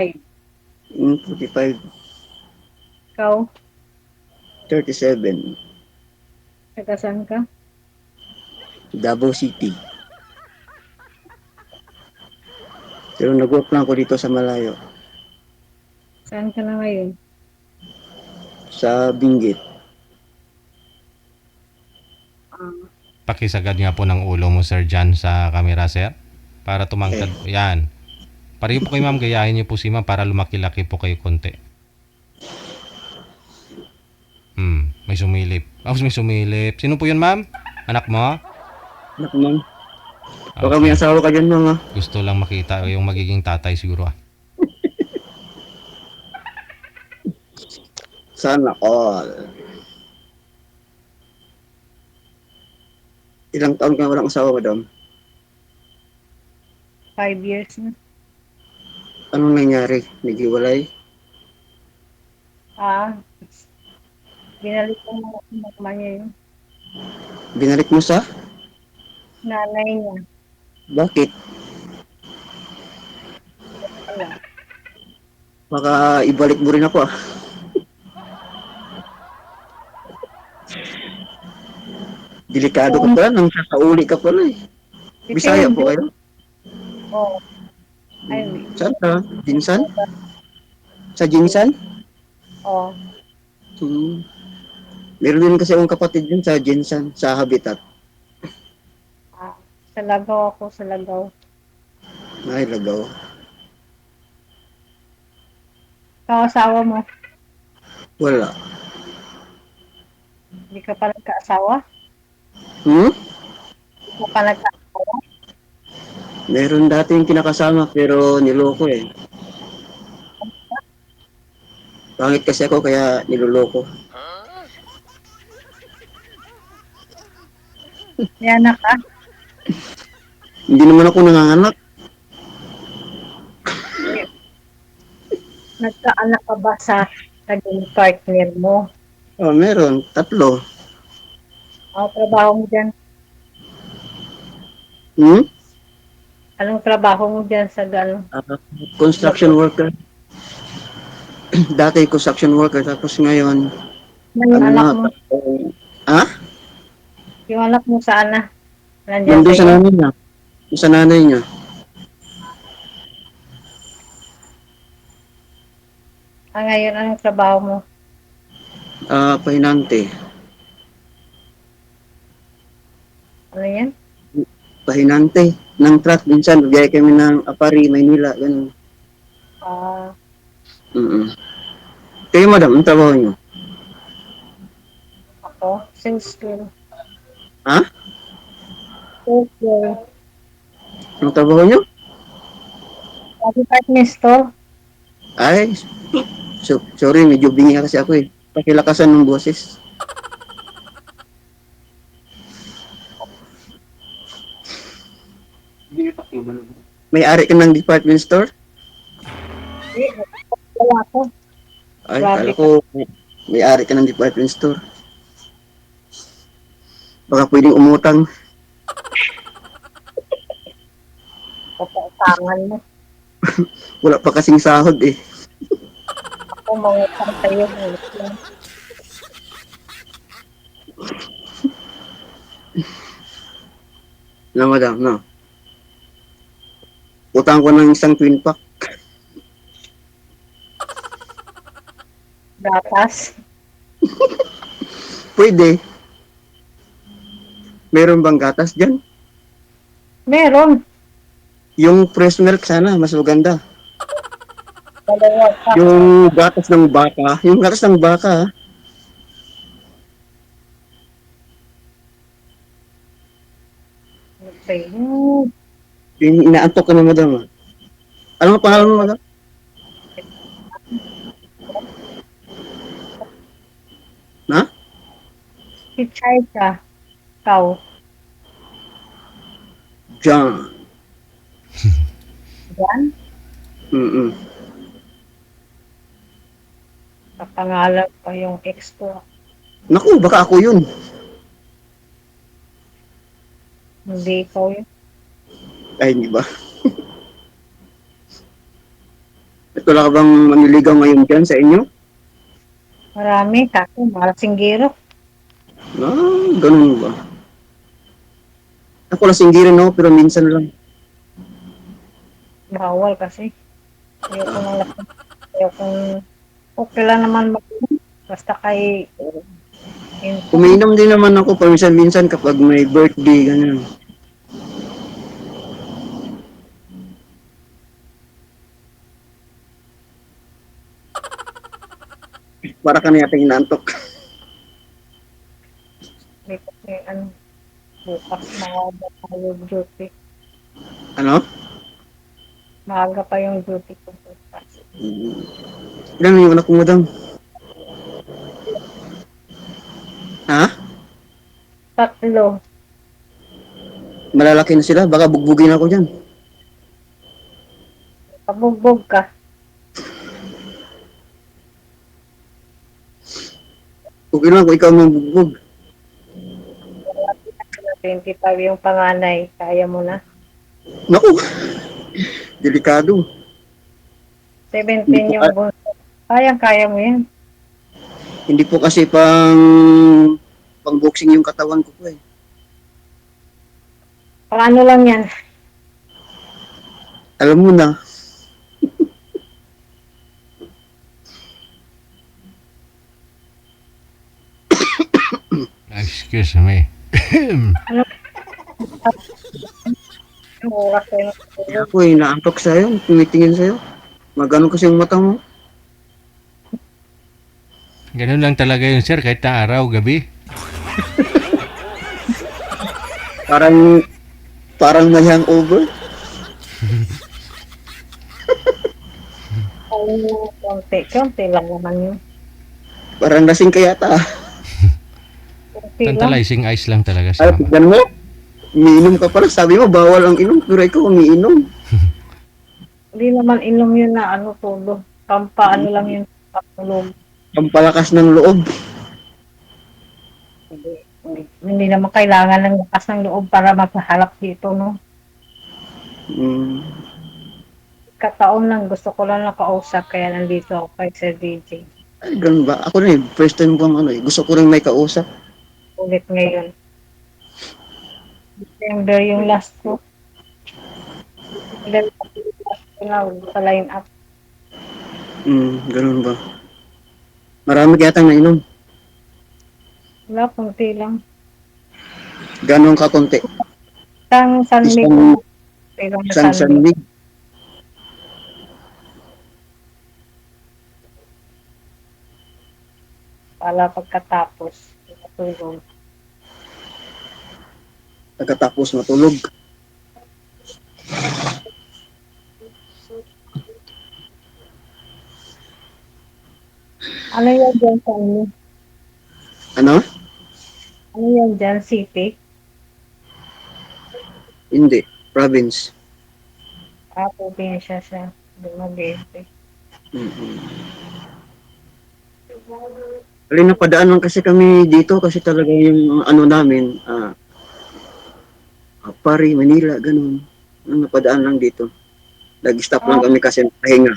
45, Ikaw, 37, taga saan ka? Davao City. Pero nag-work lang ako dito sa Malayo, Saan ka na ngayon? sa Benguet. Ah, Pakisagad nga po ng ulo mo, sir, dyan sa camera, sir. Para Eh, tumangkad. Yan. Pareho po kayo, ma'am. Gayahin niyo po si ma'am para lumaki-laki po kayo konti. May sumilip. May sumilip. Sino po yun, ma'am? Anak mo? anak ma'am. Baka may Okay. asawa ka dyan, ma'am. Gusto lang makita yung magiging tatay siguro, ah. Sana all. Ilang taon ka walang asawa, madam? 5 years na. Anong nangyari? Naghiwalay? Ah, binalik ko na yung mama niya yun. Binalik mo sa? Nanay niya. Bakit? Wala. Baka ibalik mo rin ako, ah. Delikado ka Kung pala, nang sasauli ka pala eh. Bisaya po depende. kayo? Oh, ay, Saan ka? Jinsan? Sa Jinsan? oh, Hmm. Meron din kasi akong kapatid dun sa Jinsan, sa Habitat. ah, sa Lagaw ako, sa Lagaw. Ay, Lagaw. Ikaw, asawa mo, Wala. hindi ka pa nagkaasawa? Hmm? Hindi ka pa nagkaasawa? Meron dating kinakasama pero niloko eh. Pangit kasi ako kaya niloloko. May anak ka? Hindi naman ako nanganganak. May- Nagkaanak ka ba sa naging partner mo? Oh, meron. Tatlo. Ang trabaho mo dyan? Hmm? Anong trabaho mo dyan sa Ah, construction Lagaw? worker. Dati construction worker tapos ngayon Yung ano na anak mo, ah? yung anak mo saan na? Nandyan Nandun sa sa'yo? nanay niya. Sa nanay niya. Ah, ngayon, anong trabaho mo? Ah, pahinante. Ano yan? Pahinante. Ng truck minsan bigay kami ng Apari, Maynila, ganun. Ah, Mm. Kayo madam, ang trabaho niyo? ako, sales girl. Ha? Sales girl. Ang trabaho niyo? Sa department store, Ay, sorry, medyo bingi kasi ako eh. Pakilakasan ng boses. May-ari ka ng department store? eh, wala ako. Ay, kala Grabe ka. ko may-ari ka ng department store. Baka pwedeng umutang. Kapautangan mo. Wala pa kasing sahod eh. Ako, mangutang sa'yo. Ulit lang. Na madam, no? Utang ko ng isang twin pack. Gatas. Pwede. Meron bang gatas dyan? Meron. Yung fresh milk sana, mas maganda. Dalawa pa. Yung gatas ng baka, yung gatas ng baka, Okay. yung inaantok ka na madam. Ah. Ano ang pangalan mo madam? Ha? Hichay ka. Ikaw. John. Yan. Mm-mm. Kapangalan pa yung ex ko. Naku, baka ako yun. Hindi ikaw yun. Ay, hindi ba? At wala ka bang manliligaw ngayon dyan sa inyo? Marami, kaso mga singgero. Ganun ba? Ako lasinggirin no, pero minsan lang. Bawal kasi. Ayoko nang lasing. Ayoko okay lang naman basta kay Umiinom din naman ako paminsan-minsan kapag may birthday, ganyan. Para ka na yata inaantok. kasi ano, bukas maaga pa yung duty. Ano? Maaga pa yung duty ko bukas. Ilan na yung anak mo, madam? Ha? 3. Malalaki na sila, baka bugbugin ako dyan. Pabugbog ka. Okay lang kung ikaw mang bugbog. 25 yung panganay. Kaya mo na. Naku, delikado. 17 yung bunso. Kaya mo yan. Hindi po kasi pang boxing yung katawan ko po eh. Paano lang yan? Alam mo na. Excuse me. Yung oras kayo ng tulog. Ako eh, naantok sa'yo, tumitingin sa'yo. Magano kasi yung mata mo. Ganun lang talaga yun, sir, kahit na araw, gabi. Parang may hangover. Konti lang naman yun. Parang lasing ka yata. Konti lang. Tantalizing eyes lang talaga Ay, sa mama. tignan mo. Umiinom ka pala. Sabi mo, bawal ang inom. Pero ikaw umiinom. Hindi naman inom yun na ano tulog. Ano lang yun. Patulog. Pampalakas ng loob. Hindi naman kailangan ng lakas ng loob para magpahalap dito, no? Hmm. Kataon lang, gusto ko lang nakausap, kaya nandito ako kay Sir DJ. Ay, ganun ba? Ako na eh. First time kong ano eh. Gusto ko rin may kausap. Ulit ngayon. December yung last ko. Then, last ko na sa line up. Ganun ba? Marami kaya tang nainom. Wala, kunti lang. Ganon ka konti. Isang Sunday Isang- ko. Isang Isang Sunday. sandig. Para pagkatapos, natulog. Pagkatapos matulog. Ano yan dyan sa inyo? Ano? Ano yan dyan, city? Hindi. Province. Probinsya siya. Dumaguete. Mm-hmm. Kali napadaan lang kasi kami dito kasi talaga yung ano namin, Pari, Manila, ganun. Napadaan lang dito. Nag-stop lang kami kasi pahinga.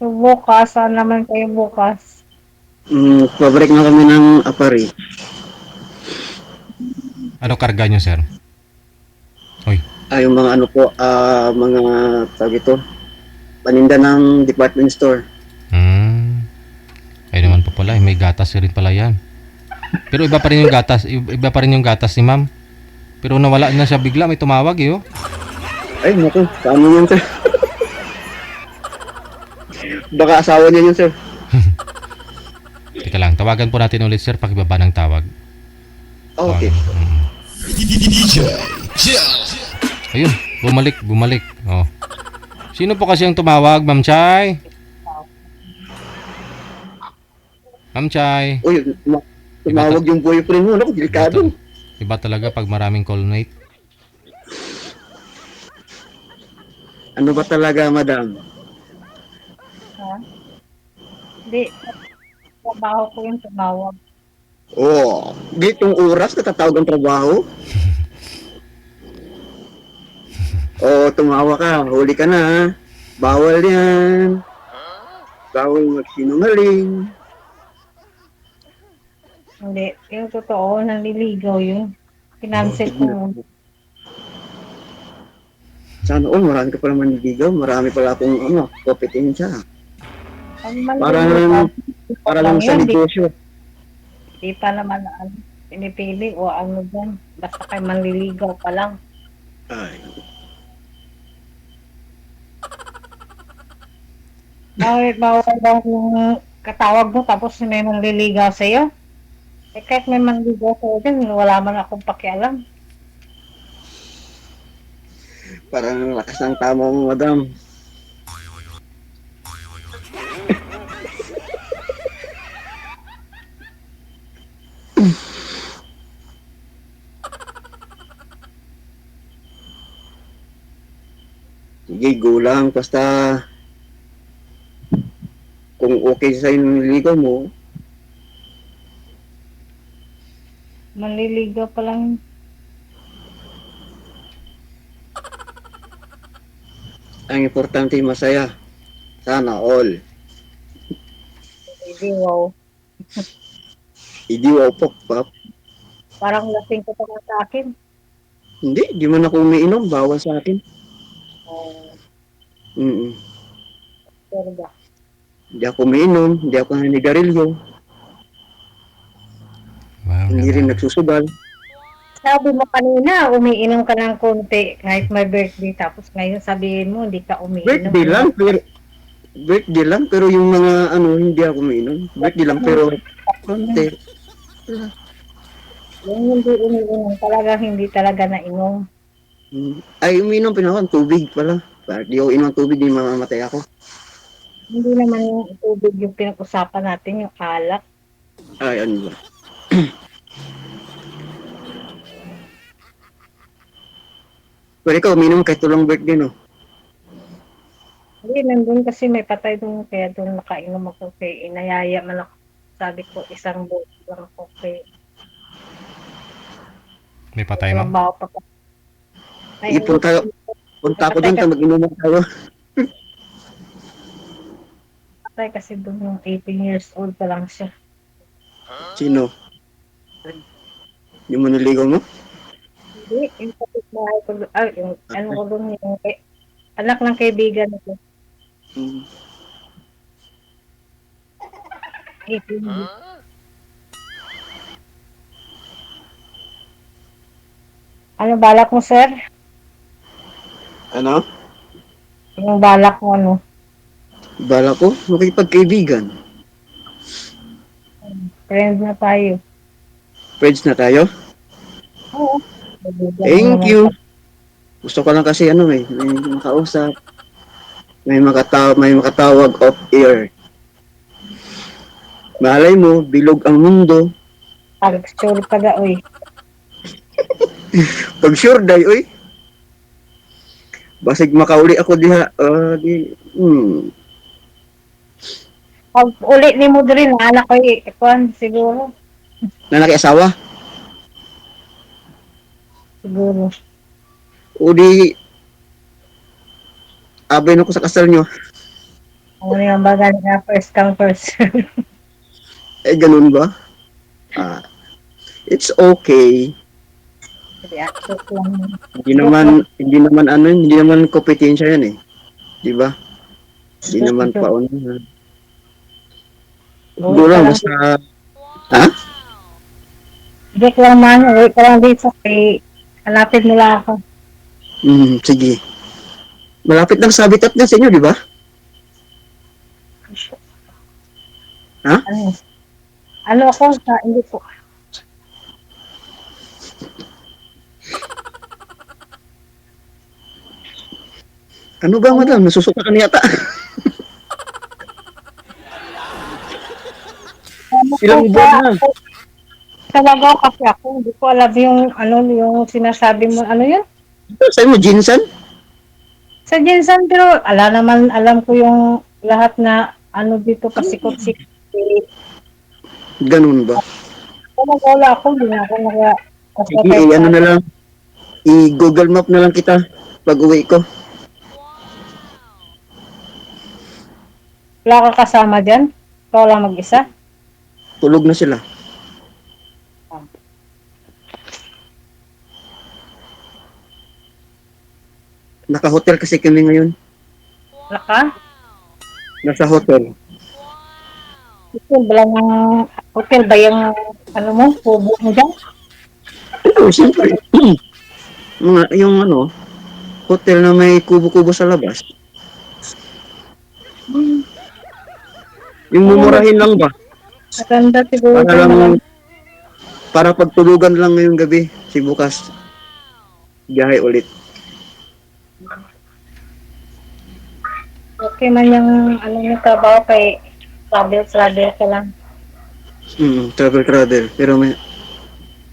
So bukas, saan naman kayo bukas? Pabalik na kami ng Apari. Ano karga nyo, sir? Hoy, Yung mga ano po, mga tawag ito, paninda ng department store. Ay naman po pala, may gatas rin pala yan. Pero iba pa rin yung gatas, iba pa rin yung gatas ni ma'am. Pero nawala na siya bigla, may tumawag eh, oh. Ay, naku, paano yun, sir? Baka asawa niya yun, sir. Teka lang, tawagan po natin ulit, sir, pakibaba ng tawag. Okay. Ayun, bumalik. Oh. Sino po kasi ang tumawag, Ma'am Chay? Ma'am Chay. Uy, tumawag yung boyfriend mo, naku, delikado. Iba talaga pag maraming call mate. Ano ba talaga, madam? Ha? Hindi. Trabaho ko yung tumawag. Oh, ditong oras natatawag ang trabaho. Tumawag ka, huli ka na. Ha? Bawal yan. Bawal magsinungaling. Hindi. Yung totoo, nanliligaw yun. Kinancel ko. Sana all, marami ka pala manligaw. Marami pala akong kompetensya. Ang Para manliligaw, para lang sa yun, negosyo. di pa naman pinipili o ano dyan. Basta kay manliligaw pa lang. Ay, Bawal daw yung katawag mo tapos may manliligaw sa'yo. Eh kahit may manliligaw sa'yo dyan, wala man akong pakialam. parang lakas ng tama mo, madam. Sige, go lang. Basta kung okay sa yung nililigaw mo, Manliligaw pa lang. ang importante masaya. Sana all. Hindi, wow. Hindi wow pop. Parang lasing ko pa nga sa akin. Hindi, di man ako umiinom. Bawal sa akin. Oh, Mm. pero ba? Hindi ako umiinom. Hindi ako nanigarilyo. Wow Hindi rin naman. nagsusugal. Sabi mo kanina, umiinom ka ng konti kahit may birthday. Tapos ngayon sabihin mo, hindi ka umiinom. Birthday lang, pero yung mga hindi ako umiinom. Birthday lang, pero konti. Yung hindi umiinom, talaga hindi talaga nainom. Ay, umiinom pa ako ng tubig pala. Bakit di ako inom ng tubig, di mamamatay ako. Hindi naman yung tubig yung pinag-usapan natin, yung alak. Ay, ano ba? Pero ikaw, umiinom kahit tulang birthday, no? Hindi, nandun kasi may patay doon, kaya doon nakainom ako kay inayaya man ako. Sabi ko, isang bote lang ako kay May patay, ma'am? trabaho pa. Ay, Sige, punta ako doon, mag-inom tayo. patay kasi doon yung 18 years old pa lang siya. Sino? Yung maniligaw mo? Hindi, yung kapitbahay ko, yung ano ko doon, yung anak ng kaibigan ko. Hmm. 18 years. Ano balak mo, sir? Ano? Yung balak mo, ano? Bala ko, makipagkaibigan. Friend na tayo. Friends na tayo? Oo. Thank you. Gusto ko lang kasi may makausap. May makatawag off air. Malay mo, bilog ang mundo. Pag-sure pa ga, uy. Pag sure day, oy. Basig makauli ako diha. Pag uli ni mo din, anak ko ikon, siguro. Na nakiasawa. Siguro. O di, abay na ko sa kasal nyo. Ano yung baga na first come first. Eh, ganun ba? It's okay. Hindi, accept lang. Hindi naman kompetensya yan eh. Di ba? Hindi naman paunahan. Doon lang, basta, ha? Joke lang man, uwi ka lang dito. Kay, hanapin mo lang ako. Sige. Malapit lang sa habitat niya sa inyo, di ba? Ha? Ano? Ano ako sa, hindi ko. Ano ba, madam? Nasusuka ka na yata. Ilang buwan na? Talaga kasi ako, hindi ko alam yung sinasabi mo, ano yun? Sa'yo mo, Jinsan? Sa Jensen, pero alam ko yung lahat na dito pasikot-sikot. Ganun ba? Wala ako, hindi na ako Sige, ano na lang. I-Google Map na lang kita pag uwi ko. Wala ka kasama dyan? Ikaw lang mag-isa? Tulog na sila. Naka-hotel kasi kami ngayon. Wala ka? Nasa hotel. Hotel ba yung ano mo? Kubo mo dyan? Oo, siyempre. Yung hotel na may kubo-kubo sa labas. Yung mumurahin lang ba? Maganda siguro. Para lang, para pagtulugan lang ngayong gabi. Si bukas, biyahe ulit. Okay man yung ano yung trabaho kay travel ka lang. Travel. Pero may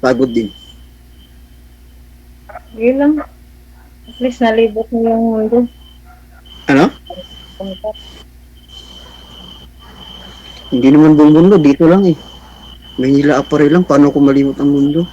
pagod din. Yun lang. At least nalibot mo yung mundo. Ano? Hindi naman buong mundo. Dito lang eh. Manila Apare lang. Paano ko malimot ang mundo?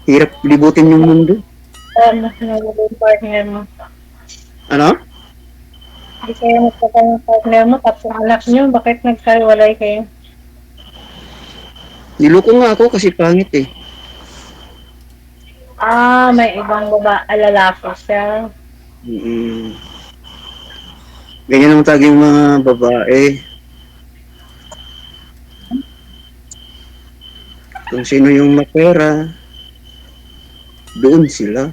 Hirap libutin yung mundo. Mas nalibot yung partner mo. Ano? Hindi kayo magkakaroon ng partner mo tapos ang anak nyo, bakit nagkaiwalay kayo? Niloko nga ako kasi pangit eh. May ibang lalaki siya. Ganyan ang taging mga babae. Kung sino yung mapera, doon sila.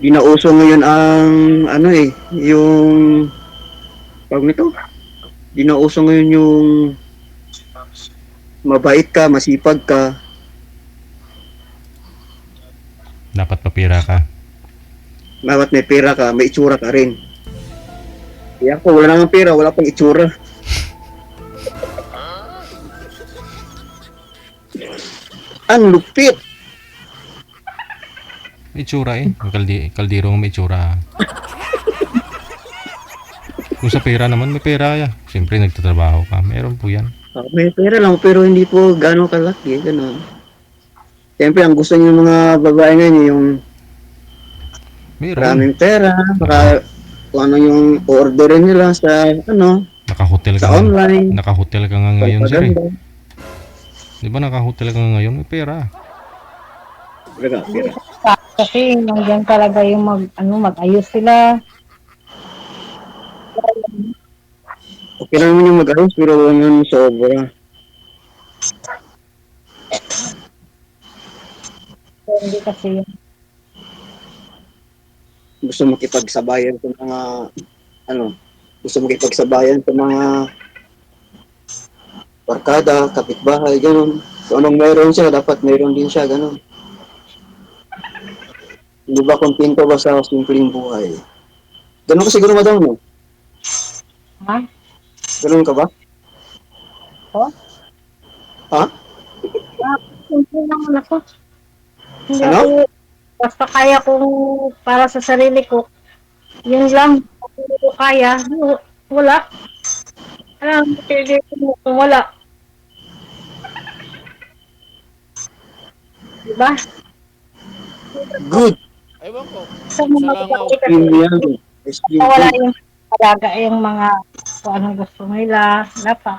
Di na uso ngayon ang yung pag nito. Di na uso ngayon yung mabait ka, masipag ka. Dapat papira ka. Dapat may pera ka, may itsura ka rin. Kaya ako, wala nang pera, wala pang itsura. Ang lupit! May itsura eh. Ang kaldero mo may itsura. Kung sa pera naman, may pera ya. Siyempre nagtatrabaho ka. Meron po yan. May pera lang, pero hindi po gano'ng kalaki. Gano'n. Siyempre, ang gusto niyo mga babae ngayon, yung Meron. maraming pera, baka kung ano yung orderin nila sa, Naka-hotel ka sa online. Naka-hotel ka nga ngayon, sir eh. Pagpaganda. Di ba naka-hotel ka nga ngayon? May pera. Talaga, pera. Kasi nandiyan talaga yung mag-ayos sila. Okay lang naman yung mag-ayos, pero huwag yun sobra. Hindi kasi yun. Gusto makipagsabayan sa mga, gusto makipagsabayan sa mga barkada, kapitbahay, gano'n. Kung anong mayroon siya, dapat mayroon din siya, gano'n. Hindi ba kontento ba sa simpleng buhay? Gano'n ka siguro, madam, no? Ha? Gano'n ka ba? Oh? Ha? Hindi naman ako. Hindi Ano? ako, basta kaya kong para sa sarili ko, yun lang. Kung hindi ko kaya, wala. Alam, hindi ko wala. Diba? Good. Sa mga kapatid kasi, Extreme yan. Extreme wala good. yung talaga yung mga kung anong gusto nila. Wala pa.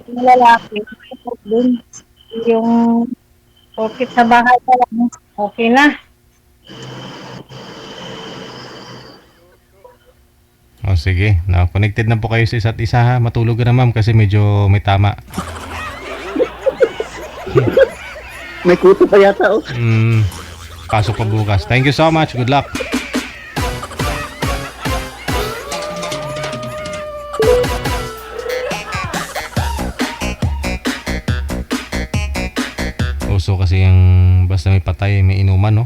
Yung lalaki, din. Yung porkit sa bahay ka lang, okay na. O sige, na-connected na po kayo sa isa't isa ha. Matulog ka na ma'am kasi medyo may tama. May kuto pa yata, oh. Pasok pa bukas. Thank you so much. Good luck. Uso kasi yung basta may patay, may inuman, no?